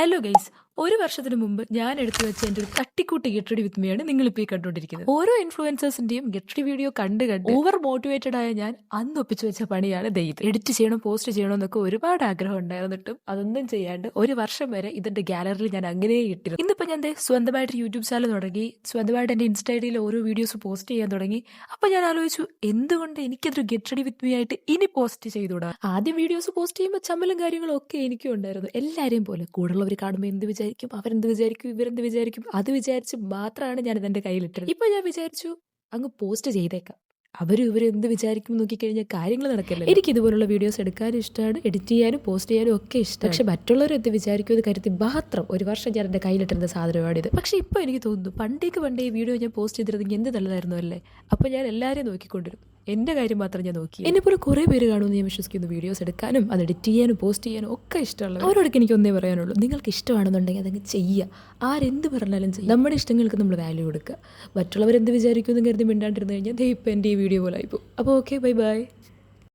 Hello guys, ഒരു വർഷത്തിന് മുമ്പ് ഞാൻ എടുത്തു വെച്ച എൻ്റെ ഒരു തട്ടിക്കൂട്ടി ഗെറ്റ് റെഡി വിത്ത് മീയാണ് നിങ്ങളിപ്പോൾ ഈ കണ്ടുകൊണ്ടിരിക്കുന്നത്. ഓരോ ഇൻഫ്ലുവൻസേഴ്സിന്റെയും ഗെറ്റ് റെഡി വീഡിയോ കണ്ട് ഓവർ മോട്ടിവേറ്റഡ് ആയ ഞാൻ അന്ന് ഒപ്പിച്ചു വെച്ച പണിയാണ് ഇത്. എഡിറ്റ് ചെയ്യണം, പോസ്റ്റ് ചെയ്യണം എന്നൊക്കെ ഒരുപാട് ആഗ്രഹം ഉണ്ടായിരുന്നിട്ടും അതൊന്നും ചെയ്യാണ്ട് ഒരു വർഷം വരെ ഇതിന്റെ ഗാലറിയിൽ ഞാൻ അങ്ങനെ ഇട്ടിരുന്നു. ഇന്നിപ്പോൾ ഞാൻ സ്വന്തമായിട്ട് യൂട്യൂബ് ചാനൽ തുടങ്ങി, സ്വന്തമായിട്ട് എൻ്റെ ഇൻസ്റ്റ ഐഡിയിൽ ഓരോ വീഡിയോസ് പോസ്റ്റ് ചെയ്യാൻ തുടങ്ങി. അപ്പൊ ഞാൻ ആലോചിച്ചു, എന്തുകൊണ്ട് എനിക്കതൊരു ഗെറ്റ് റെഡി വിത്ത് മീ ആയിട്ട് ഇനി പോസ്റ്റ് ചെയ്തുകൂടാ. ആദ്യം വീഡിയോസ് പോസ്റ്റ് ചെയ്യുമ്പോൾ ചമ്മലും കാര്യങ്ങളും ഒക്കെ എനിക്കും ഉണ്ടായിരുന്നു. എല്ലാവരെയും പോലെ കൂടുതലുള്ളവർ കാണുമ്പോൾ എന്ത് വിചാരിക്കും, അവരെന്ത് വിചാരിക്കും, ഇവരെന്ത് വിചാരിക്കും, അത് വിചാരിച്ച് മാത്രമാണ് ഞാൻ ഇതെന്റെ കയ്യിലിട്ടത്. ഇപ്പൊ ഞാൻ വിചാരിച്ചു അങ്ങ് പോസ്റ്റ് ചെയ്തേക്കാം. അവരും ഇവരും എന്ത് വിചാരിക്കും നോക്കിക്കഴിഞ്ഞാൽ കാര്യങ്ങൾ നടക്കില്ല. എനിക്ക് ഇതുപോലുള്ള വീഡിയോസ് എടുക്കാനും ഇഷ്ടമാണ്, എഡിറ്റ് ചെയ്യാനും പോസ്റ്റ് ചെയ്യാനും ഒക്കെ ഇഷ്ടം. പക്ഷെ മറ്റുള്ളവർ എന്ത് വിചാരിക്കുമെന്ന് കരുതി മാത്രം ഒരു വർഷം ഞാൻ എൻ്റെ കയ്യിലിട്ടിരുന്ന സാധനമാണിത്. പക്ഷെ ഇപ്പൊ എനിക്ക് തോന്നുന്നു പണ്ടേ ഈ വീഡിയോ ഞാൻ പോസ്റ്റ് ചെയ്തിരുന്നെങ്കിൽ എന്ത് നല്ലതായിരുന്നു അല്ലേ. അപ്പൊ ഞാൻ എല്ലാവരെയും നോക്കിക്കൊണ്ടിരുന്നു, എൻ്റെ കാര്യം മാത്രം ഞാൻ നോക്കി. എന്നെപ്പോലെ കുറേ പേര് കാണുമെന്ന് ഞാൻ വിശ്വസിക്കുന്നു. വീഡിയോസ് എടുക്കാനും അത് എഡിറ്റ് ചെയ്യാനും പോസ്റ്റ് ചെയ്യാനും ഒക്കെ ഇഷ്ടമുള്ളത്. അവരോടൊക്കെ എനിക്ക് ഒന്നേ പറയാനുള്ളൂ, നിങ്ങൾക്ക് ഇഷ്ടമാണെന്നുണ്ടെങ്കിൽ അതങ്ങ് ചെയ്യുക. ആരെന്ത് പറഞ്ഞാലും ചെയ്യുക. നമ്മുടെ ഇഷ്ടങ്ങൾക്ക് നമ്മൾ വാല്യൂ കൊടുക്കുക. മറ്റുള്ളവരെന്ത് വിചാരിക്കുമെന്ന് കരുതി മിണ്ടാണ്ടിരുന്നു കഴിഞ്ഞാൽ ഇപ്പം എൻ്റെ ഈ വീഡിയോ പോലെ ആയിപ്പോൾ. അപ്പോൾ ഓക്കെ, ബൈ ബൈ.